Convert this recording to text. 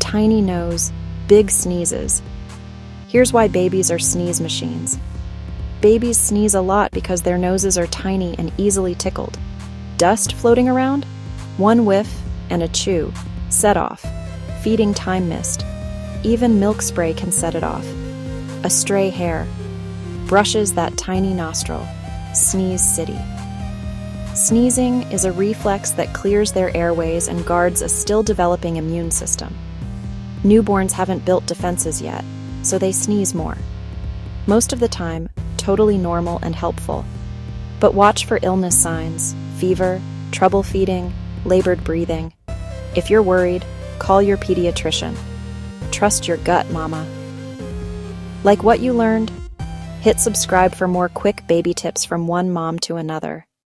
tiny nose, big sneezes. Here's why babies are sneeze machines. Babies sneeze a lot because their noses are tiny and easily tickled. Dust floating around? One whiff and a chew. Set off. Feeding time mist. Even milk spray can set it off. A stray hair. Brushes that tiny nostril. Sneeze city. Sneezing is a reflex that clears their airways and guards a still developing immune system. Newborns haven't built defenses yet, so they sneeze more. Most of the time, totally normal and helpful. But watch for illness signs, fever, trouble feeding, labored breathing. If you're worried, call your pediatrician. Trust your gut, mama. Like what you learned? Hit subscribe for more quick baby tips from one mom to another.